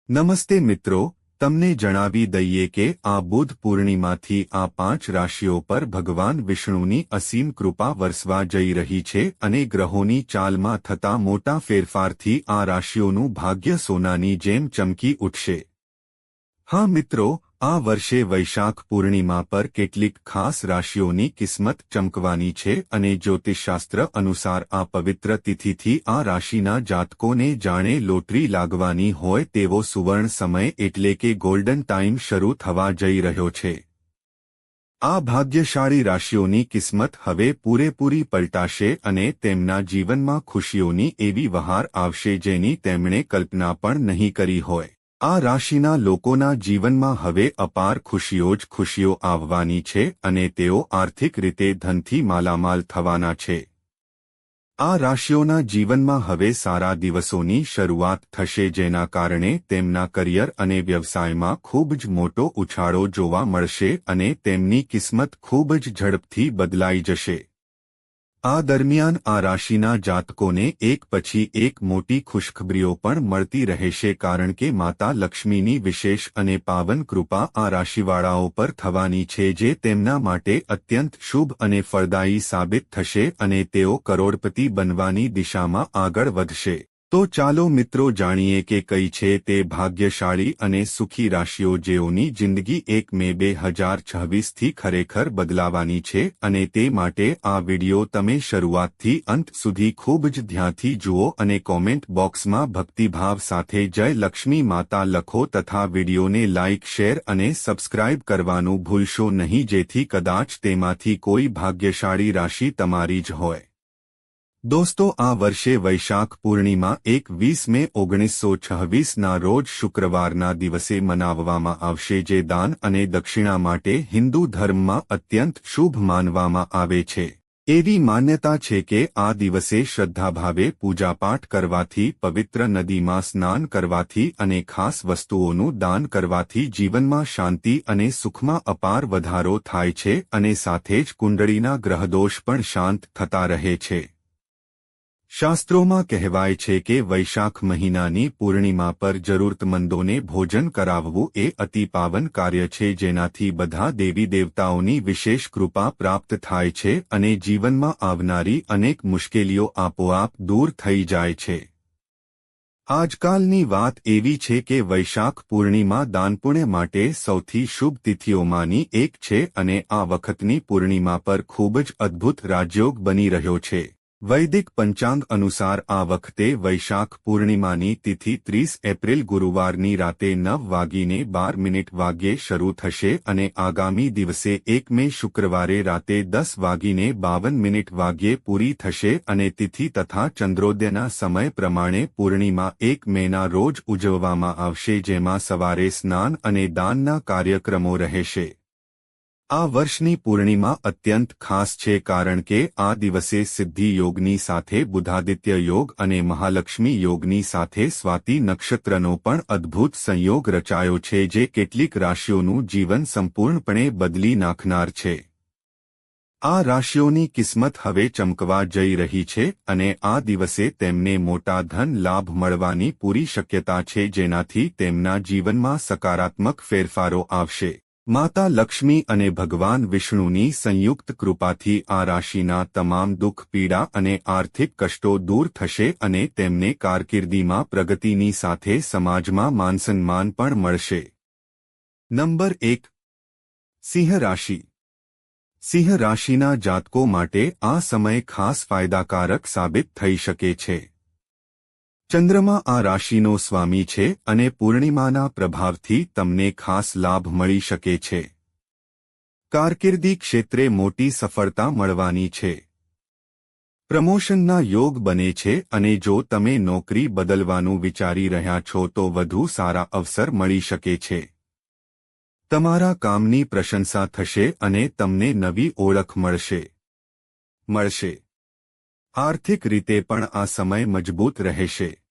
નમસ્તે મિત્રો, તમને જણાવી દઈએ કે આ બુધ પૂર્ણિમાથી આ 5 રાશિઓ પર ભગવાન વિષ્ણુની અસીમ કૃપા વરસવા જઈ રહી છે અને ગ્રહોની ચાલમાં થતા મોટા ફેરફારથી આ રાશિઓનું ભાગ્ય સોનાની જેમ ચમકી ઉઠશે। હા મિત્રો, આ વર્ષે વૈશાખ પૂર્ણિમા પર કેટલીક ખાસ રાશિઓની કિસ્મત ચમકવાની છે અને જ્યોતિષશાસ્ત્ર અનુસાર આ પવિત્ર તિથિથી આ રાશિના જાતકોને જાણે લોટરી લાગવાની હોય તેવો સુવર્ણ સમય એટલે કે ગોલ્ડન ટાઈમ શરૂ થવા જઈ રહ્યો છે। આ ભાગ્યશાળી રાશિઓની કિસ્મત હવે પૂરેપૂરી પલટાશે અને તેમના જીવનમાં ખુશીઓની એવી વહાર આવશે જેની તેમણે કલ્પના પણ નહીં કરી હોય। આ રાશિના લોકોના જીવનમાં હવે અપાર ખુશીઓ જ ખુશીઓ આવવાની છે અને તેઓ આર્થિક રીતે ધનથી માલામાલ થવાના છે। આ રાશિઓના જીવનમાં હવે સારા દિવસોની શરૂઆત થશે જેના કારણે તેમના કરિયર અને વ્યવસાયમાં ખૂબ જ મોટો ઉછાળો જોવા મળશે અને તેમની કિસ્મત ખૂબ જ ઝડપથી બદલાઈ જશે। આ દરમિયાન આ રાશિના જાતકોને એક પછી એક મોટી ખુશખબરીઓ પણ મળતી રહેશે કારણ કે માતા લક્ષ્મીની વિશેષ અને પાવન કૃપા આ રાશિવાળાઓ પર થવાની છે જે તેમના માટે અત્યંત શુભ અને ફળદાયી સાબિત થશે અને તેઓ કરોડપતિ બનવાની દિશામાં આગળ વધશે। તો ચાલો મિત્રો જાણીએ કે કઈ છે તે ભાગ્યશાળી અને સુખી રાશિઓ જેઓની જિંદગી 1 મે 2026થી ખરેખર બદલાવાની છે અને તે માટે આ વિડિયો તમે શરૂઆતથી અંત સુધી ખૂબ જ ધ્યાનથી જુઓ અને કોમેન્ટ બોક્સમાં ભક્તિભાવ સાથે જય લક્ષ્મી માતા લખો તથા વિડિયોને લાઇક શેર અને સબસ્ક્રાઇબ કરવાનું ભૂલશો નહીં જેથી કદાચ તેમાંથી કોઈ ભાગ્યશાળી રાશિ તમારી જ હોય। દોસ્તો, આ વર્ષે વૈશાખ પૂર્ણિમા 21 મે 1926ના રોજ શુક્રવારના દિવસે મનાવવામાં આવશે જે દાન અને દક્ષિણા માટે હિન્દુ ધર્મમાં અત્યંત શુભ માનવામાં આવે છે। એવી માન્યતા છે કે આ દિવસે શ્રદ્ધાભાવે પૂજાપાઠ કરવાથી, પવિત્ર નદીમાં સ્નાન કરવાથી અને ખાસ વસ્તુઓનું દાન કરવાથી જીવનમાં શાંતિ અને સુખમાં અપાર વધારો થાય છે અને સાથે જ કુંડળીના ગ્રહદોષ પણ શાંત થતા રહે છે। શાસ્ત્રોમાં કહેવાય છે કે વૈશાખ મહિનાની પૂર્ણિમા પર જરૂરતમંદોને ભોજન કરાવવું એ અતિ પાવન કાર્ય છે જેનાથી બધા દેવી દેવતાઓની વિશેષ કૃપા પ્રાપ્ત થાય છે અને જીવનમાં આવનારી અનેક મુશ્કેલીઓ આપોઆપ દૂર થઈ જાય છે। આજકાલની વાત એવી છે કે વૈશાખ પૂર્ણિમા દાનપુણ્ય માટે સૌથી શુભ તિથિઓમાંની એક છે અને આ વખતની પૂર્ણિમા પર ખૂબ જ અદ્ભુત રાજયોગ બની રહ્યો છે। વૈદિક પંચાંગ અનુસાર આ વખતે વૈશાખ પૂર્ણિમાની તિથિ 30 એપ્રિલ ગુરુવારની રાતે 9:12 શરૂ થશે અને આગામી દિવસે 1 મે શુક્રવારે રાતે 10:52 પૂરી થશે અને તિથિ તથા ચંદ્રોદયના સમય પ્રમાણે પૂર્ણિમા 1 મેના રોજ ઉજવવામાં આવશે જેમાં સવારે સ્નાન અને દાનના કાર્યક્રમો રહેશે। આ વર્ષની પૂર્ણિમા અત્યંત ખાસ છે કારણ કે આ દિવસે સિદ્ધિ યોગની સાથે બુધાદિત્ય યોગ અને મહાલક્ષ્મી યોગની સાથે સ્વાતિ નક્ષત્રનો પણ અદ્ભુત સંયોગ રચાયો છે જે કેટલીક રાશિઓનું જીવન સંપૂર્ણપણે બદલી નાખનાર છે। આ રાશિઓની કિસ્મત હવે ચમકવા જઈ રહી છે અને આ દિવસે તેમને મોટા ધન લાભ મળવાની પૂરી શક્યતા છે જેનાથી તેમના જીવનમાં સકારાત્મક ફેરફારો આવશે। માતા લક્ષ્મી અને ભગવાન વિષ્ણુની સંયુક્ત કૃપાથી આ રાશિના તમામ દુઃખ પીડા અને આર્થિક કષ્ટો દૂર થશે અને તેમને કારકિર્દીમાં પ્રગતિની સાથે સમાજમાં માનસન્માન પણ મળશે। નંબર 1, સિંહ રાશિ। સિંહ રાશિના જાતકો માટે આ સમય ખાસ ફાયદાકારક સાબિત થઈ શકે છે। ચંદ્રમા આ રાશિનો સ્વામી છે અને પૂર્ણિમાના પ્રભાવથી તમને ખાસ લાભ મળી શકે છે। કારકિર્દી ક્ષેત્રે મોટી સફળતા મળવાની છે। પ્રમોશનના યોગ બને છે અને જો તમે નોકરી બદલવાનું વિચારી રહ્યા છો તો વધુ સારા અવસર મળી શકે છે। તમારા કામની પ્રશંસા થશે અને તમને નવી ઓળખ મળશે। આર્થિક રીતે પણ આ સમય મજબૂત રહેશે।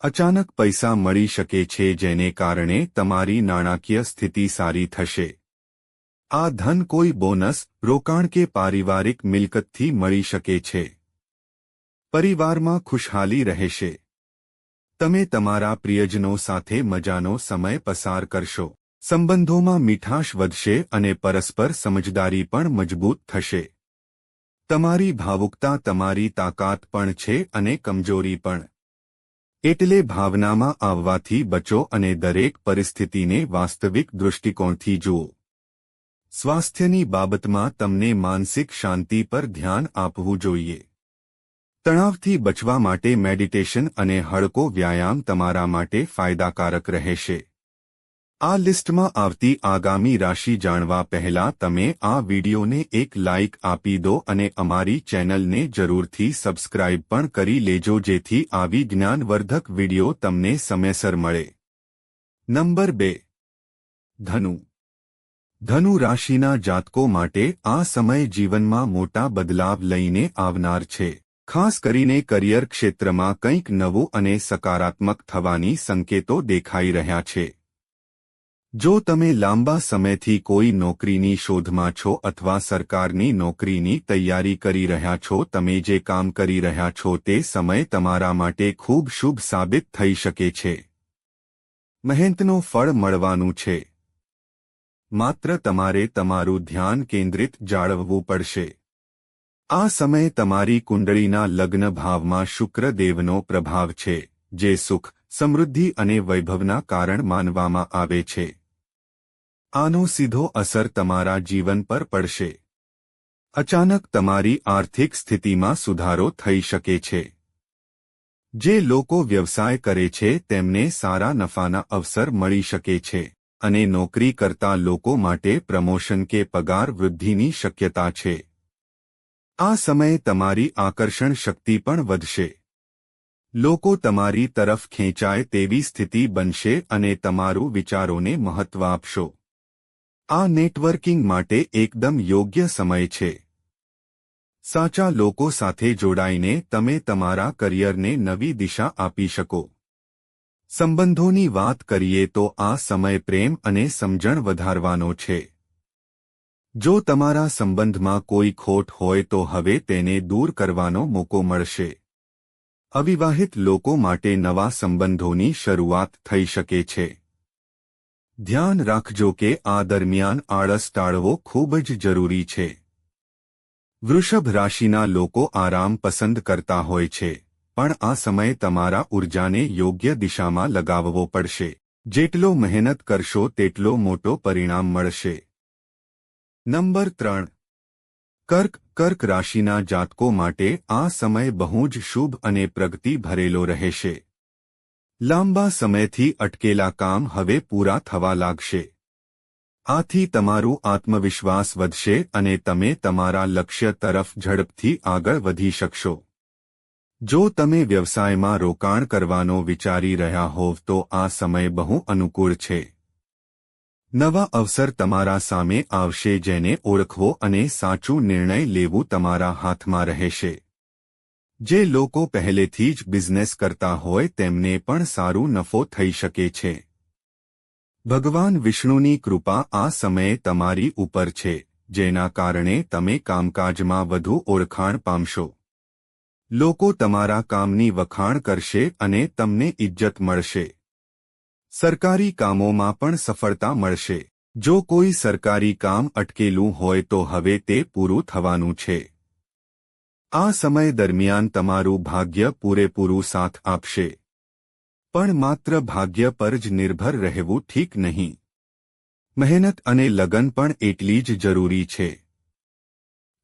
અચાનક પૈસા મળી શકે છે જેને કારણે તમારી નાણાકીય સ્થિતિ સારી થશે। આ ધન કોઈ બોનસ, રોકાણ કે પારિવારિક મિલકતથી મળી શકે છે। પરિવારમાં ખુશહાલી રહેશે। તમે તમારા પ્રિયજનો સાથે મજાનો સમય પસાર કરશો. સંબંધોમાં મીઠાશ વધશે અને પરસ્પર સમજદારી પણ મજબૂત થશે. તમારી ભાવુકતા તમારી તાકાત પણ છે અને કમજોરી પણ. એટલે ભાવનામાં આવવાથી બચો અને દરેક પરિસ્થિતિને વાસ્તવિક દૃષ્ટિકોણથી જુઓ. સ્વાસ્થ્યની બાબતમાં તમને માનસિક શાંતિ પર ધ્યાન આપવું જોઈએ. તણાવથી બચવા માટે મેડિટેશન અને હળકો વ્યાયામ તમારા માટે ફાયદાકારક રહેશે. આ લિસ્ટમાં આવતી આગામી રાશિ જાણવા પહેલા તમે આ વિડિયોને એક લાઇક આપી દો અને અમારી ચેનલને જરૂરથી સબસ્ક્રાઇબ પણ કરી લેજો જેથી આવી જ્ઞાનવર્ધક વિડિયો તમને સમયસર મળે. નંબર 2. ધનુ. ધનુ રાશિના જાતકો માટે આ સમય જીવનમાં મોટા બદલાવ લઈને આવનાર છે. ખાસ કરીને કરિયર ક્ષેત્રમાં કંઈક નવું અને સકારાત્મક થવાની સંકેતો દેખાઈ રહ્યા છે. જો તમે લાંબા સમયથી કોઈ નોકરીની શોધમાં છો અથવા સરકારની નોકરીની તૈયારી કરી રહ્યા છો, તમે જે કામ કરી રહ્યા છો તે સમય તમારા માટે ખૂબ શુભ સાબિત થઈ શકે છે. મહેનતનું ફળ મળવાનું છે. માત્ર તમારે તમારું ધ્યાન કેન્દ્રિત જાળવવું પડશે. આ સમય તમારી કુંડળીના લગ્ન ભાવમાં શુક્રદેવનો પ્રભાવ છે, જે સુખ, સમૃદ્ધિ અને વૈભવના કારણ માનવામાં આવે છે. આનો સીધો અસર તમારા જીવન પર પડશે. અચાનક તમારી આર્થિક સ્થિતિમાં સુધારો થઈ શકે છે. જે લોકો વ્યવસાય કરે છે તેમને સારા નફાના અવસર મળી શકે છે અને નોકરી કરતા લોકો માટે પ્રમોશન કે પગાર વૃદ્ધિની શક્યતા છે. આ સમયે તમારી આકર્ષણ શક્તિ પણ વધશે. લોકો તમારી તરફ ખેંચાય તેવી સ્થિતિ બનશે અને તમારું વિચારોને મહત્વ આપશો. આ નેટવર્કિંગ માટે એકદમ યોગ્ય સમય છે. સાચા લોકો સાથે જોડાઈને તમે તમારા કરિયરને નવી દિશા આપી શકો. સંબંધોની વાત કરીએ તો આ સમય પ્રેમ અને સમજણ વધારવાનો છે. જો તમારા સંબંધમાં કોઈ ખોટ હોય તો હવે તેને દૂર કરવાનો મોકો મળશે. અવિવાહિત લોકો માટે નવા સંબંધોની શરૂઆત થઈ શકે છે. ધ્યાન રાખજો કે આ દરમિયાન આળસ ટાળવો ખૂબ જ જરૂરી છે. વૃષભ રાશિના લોકો આરામ પસંદ કરતા હોય છે, પણ આ સમયે તમારા ઉર્જાને યોગ્ય દિશામાં લગાવવો પડશે. જેટલો મહેનત કરશો તેટલો મોટો પરિણામ મળશે. નંબર 3. કર્ક રાશિના જાતકો માટે આ સમય બહુ જ શુભ અને પ્રગતિ ભરેલો રહેશે. લાંબા સમયથી અટકેલા કામ હવે પૂરા થવા લાગશે. આથી તમારું આત્મવિશ્વાસ વધશે અને તમે તમારા લક્ષ્ય તરફ ઝડપથી આગળ વધી શકશો. જો તમે વ્યવસાયમાં રોકાણ કરવાનો વિચારી રહ્યા હોવ તો આ સમય બહુ અનુકૂળ છે. નવા અવસર તમારા સામે આવશે જેને ઓળખવો અને સાચું નિર્ણય લેવું તમારા હાથમાં રહેશે. જે લોકો પહેલેથી જ બિઝનેસ કરતા હોય તેમને પણ સારું નફો થઈ શકે છે. ભગવાન વિષ્ણુની કૃપા આ સમયે તમારી ઉપર છે, જેના કારણે તમે કામકાજમાં વધુ ઓળખાણ પામશો. લોકો તમારા કામની વખાણ કરશે અને તમને ઇજ્જત મળશે. સરકારી કામોમાં પણ સફળતા મળશે. જો કોઈ સરકારી કામ અટકેલું હોય તો હવે તે પૂરું થવાનું છે. આ સમય દરમિયાન તમારું ભાગ્ય પૂરેપૂરું સાથ આપશે. પણ માત્ર ભાગ્ય પર જ નિર્ભર રહેવું ઠીક નહીં. મહેનત અને લગન પણ એટલી જ જરૂરી છે.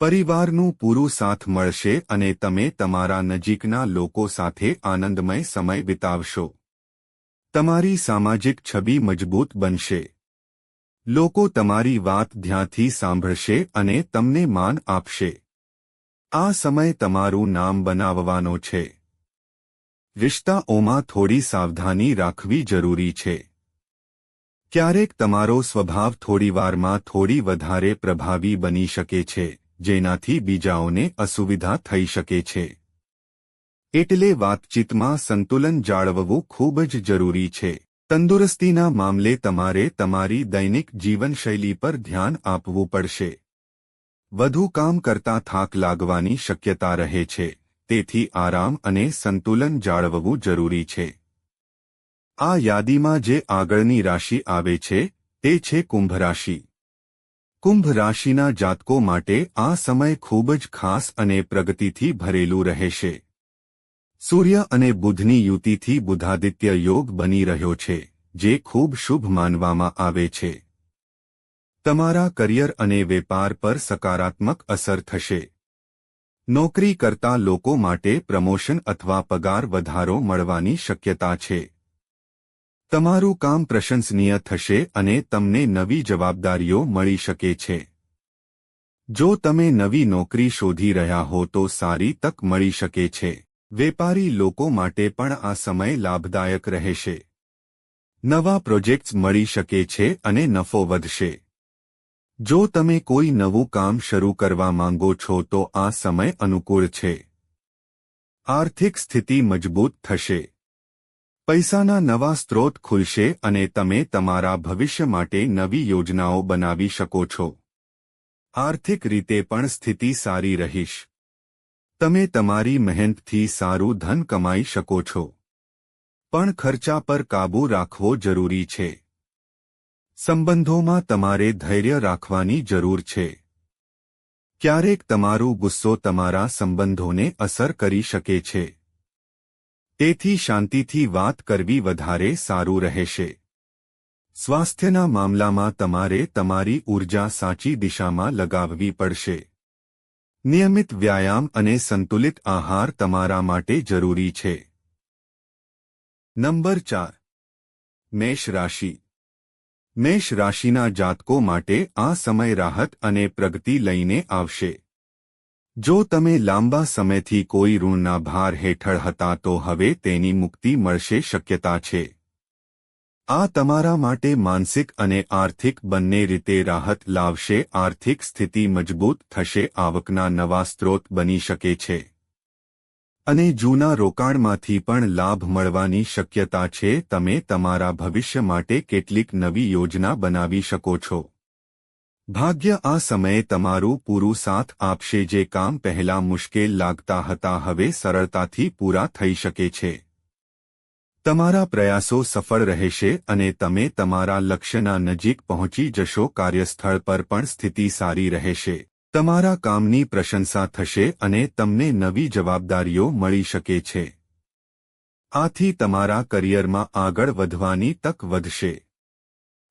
પરિવારનું પૂરું સાથ મળશે અને તમે તમારા નજીકના લોકો સાથે આનંદમય સમય વિતાવશો. તમારી સામાજિક છબી મજબૂત બનશે. લોકો તમારી વાત ધ્યાનથી સાંભળશે અને તમને માન આપશે. આ સમય તમારું નામ બનાવવાનો છે. રિશ્તાઓમાં થોડી સાવધાની રાખવી જરૂરી છે. ક્યારેક તમારો સ્વભાવ થોડીવારમાં થોડી વધારે પ્રભાવી બની શકે છે, જેનાથી બીજાઓને અસુવિધા થઈ શકે છે. એટલે વાતચીતમાં સંતુલન જાળવવું ખૂબ જ જરૂરી છે. તંદુરસ્તીના મામલે તમારે તમારી દૈનિક જીવનશૈલી પર ધ્યાન આપવું પડશે. વધુ કામ કરતા થાક લાગવાની શક્યતા રહે છે, તેથી આરામ અને સંતુલન જાળવવું જરૂરી છે. આ યાદીમાં જે આગળની રાશિ આવે છે તે છે કુંભ રાશિ. કુંભ રાશિના જાતકો માટે આ સમય ખૂબ જ ખાસ અને પ્રગતિથી ભરેલું રહેશે. સૂર્ય અને બુધની યુતિથી બુધાદિત્ય યોગ બની રહ્યો છે, જે ખૂબ શુભ માનવામાં આવે છે. તમારા કરિયર અને વેપાર પર સકારાત્મક અસર થશે. નોકરી કરતા લોકો માટે પ્રમોશન અથવા પગાર વધારો મળવાની શક્યતા છે. તમારું કામ પ્રશંસનીય થશે અને તમને નવી જવાબદારીઓ મળી શકે છે. જો તમે નવી નોકરી શોધી રહ્યા હો તો સારી તક મળી શકે છે. વેપારી લોકો માટે પણ આ સમય લાભદાયક રહેશે. નવા પ્રોજેક્ટ્સ મળી શકે છે અને નફો વધશે. જો તમે કોઈ નવું કામ શરૂ કરવા માંગો છો તો આ સમય અનુકૂળ છે. આર્થિક સ્થિતિ મજબૂત થશે. પૈસાના નવા સ્ત્રોત ખુલશે અને તમે તમારા ભવિષ્ય માટે નવી યોજનાઓ બનાવી શકો છો. આર્થિક રીતે પણ સ્થિતિ સારી રહીશ. તમે તમારી મહેનતથી સારું ધન કમાઈ શકો છો. પણ ખર્ચા પર કાબૂ રાખવો જરૂરી છે. સંબંધોમાં તમારે ધૈર્ય રાખવાની જરૂર છે. ક્યારેક તમારો ગુસ્સો તમારા સંબંધોને અસર કરી શકે છે. તેથી શાંતિથી વાત કરવી વધારે સારું રહેશે. સ્વાસ્થ્યના મામલામાં તમારે તમારી ઊર્જા સાચી દિશામાં લગાવવી પડશે. નિયમિત વ્યાયામ અને સંતુલિત આહાર તમારા માટે જરૂરી છે. નંબર 4. મેષ રાશિ. મેષ રાશિના જાતકો માટે આ સમય રાહત અને પ્રગતિ લઈને આવશે. જો તમે લાંબા સમયથી કોઈ ઋણના ભાર હેઠળ હતા તો હવે તેની મુક્તિ મળશે શક્યતા છે. આ તમારા માટે માનસિક અને આર્થિક બંને રીતે રાહત લાવશે. આર્થિક સ્થિતિ મજબૂત થશે. આવકના નવા સ્ત્રોત બની શકે છે. અને જૂના રોકાણમાંથી પણ લાભ મળવાની શક્યતા છે. તમે તમારા ભવિષ્ય માટે કેટલીક નવી યોજના બનાવી શકો છો. ભાગ્ય આ સમયે તમારું પૂરું સાથ આપશે. જે કામ પહેલા મુશ્કેલ લાગતા હતા હવે સરળતાથી પૂરા થઈ શકે છે. તમારા પ્રયાસો સફળ રહેશે અને તમે તમારા લક્ષ્યના નજીક પહોંચી જશો. કાર્યસ્થળ પર પણ સ્થિતિ સારી રહેશે. તમારા કામની પ્રશંસા થશે અને તમને નવી જવાબદારીઓ મળી શકે છે. આથી તમારા કરિયરમાં આગળ વધવાની તક વધશે.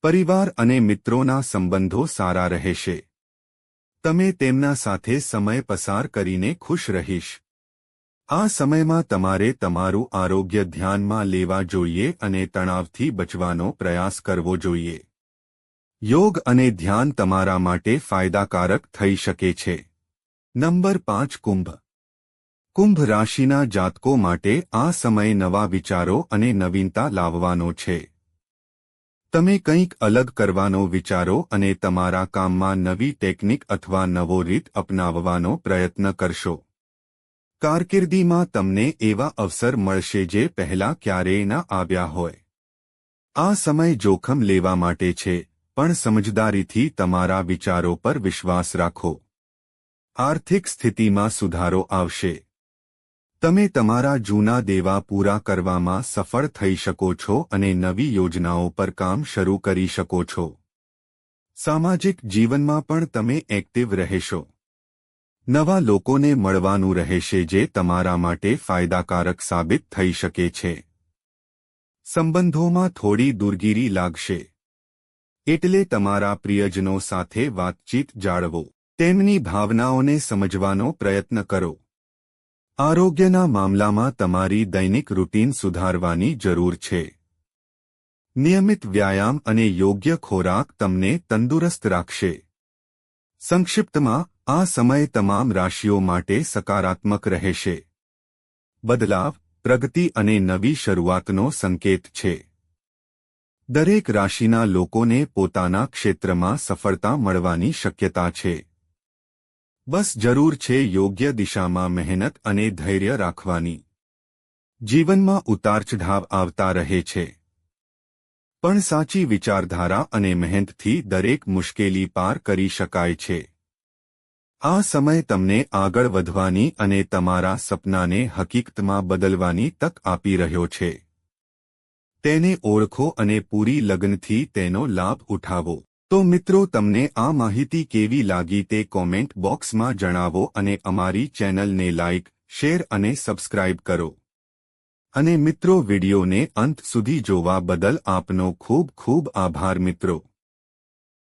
પરિવાર અને મિત્રોના સંબંધો સારા રહેશે. તમે તેમના સાથે સમય પસાર કરીને ખુશ રહીશ. આ સમયમાં તમારે તમારું આરોગ્ય ધ્યાનમાં લેવા જોઈએ અને તણાવથી બચવાનો પ્રયાસ કરવો જોઈએ. યોગ અને ધ્યાન તમારા માટે ફાયદાકારક થઈ શકે છે. નંબર 5. કુંભ. કુંભ રાશિના જાતકો માટે આ સમય નવા વિચારો અને નવીનતા લાવવાનો છે. તમે કંઈક અલગ કરવાનો વિચારો અને તમારા કામમાં નવી ટેકનિક અથવા નવો રીત અપનાવવાનો પ્રયત્ન કરશો. કારકિર્દીમાં તમને એવા અવસર મળશે જે પહેલા ક્યારેય ન આવ્યા હોય. આ સમય જોખમ લેવા માટે છે, પણ સમજદારીથી તમારા વિચારો પર વિશ્વાસ રાખો. આર્થિક સ્થિતિમાં સુધારો આવશે. તમે તમારા જૂના દેવા પૂરા કરવામાં સફળ થઈ શકો છો અને નવી યોજનાઓ પર કામ શરૂ કરી શકો છો. સામાજિક જીવનમાં પણ તમે એક્ટિવ રહેશો. નવા લોકોને મળવાનું રહેશે જે તમારા માટે ફાયદાકારક સાબિત થઈ શકે છે. સંબંધોમાં થોડી દૂરગીરી લાગશે. એટલે તમારા પ્રિયજનો સાથે વાતચીત જાળવો. તેમની ભાવનાઓને સમજવાનો પ્રયત્ન કરો. આરોગ્યના મામલામાં તમારી દૈનિક રૂટીન સુધારવાની જરૂર છે. નિયમિત વ્યાયામ અને યોગ્ય ખોરાક તમને તંદુરસ્ત રાખશે. સંક્ષિપ્તમાં, આ સમય તમામ રાશિઓ માટે સકારાત્મક રહેશે. બદલાવ, પ્રગતિ અને નવી શરૂઆતનો સંકેત છે. દરેક રાશિના લોકોને પોતાના ક્ષેત્રમાં સફળતા મળવાની શક્યતા છે. બસ જરૂર છે યોગ્ય દિશામાં મહેનત અને ધૈર્ય રાખવાની. જીવનમાં ઉતારચઢાવ આવતા રહે છે. પણ સાચી વિચારધારા અને મહેનતથી દરેક મુશ્કેલી પાર કરી શકાય છે. આ સમય તમને આગળ વધવાની અને તમારા સપનાને હકીકતમાં બદલવાની તક આપી રહ્યો છે. તેને ઓળખો અને પૂરી લગનથી તેનો લાભ ઉઠાવો। તો મિત્રો, તમને આ માહિતી કેવી લાગી તે કોમેન્ટ બોક્સમાં જણાવો અને અમારી ચેનલને લાઇક, શેર અને સબસ્ક્રાઇબ કરો। અને મિત્રો, વિડિયોને અંત સુધી જોવા બદલ આપનો ખૂબ ખૂબ આભાર મિત્રો।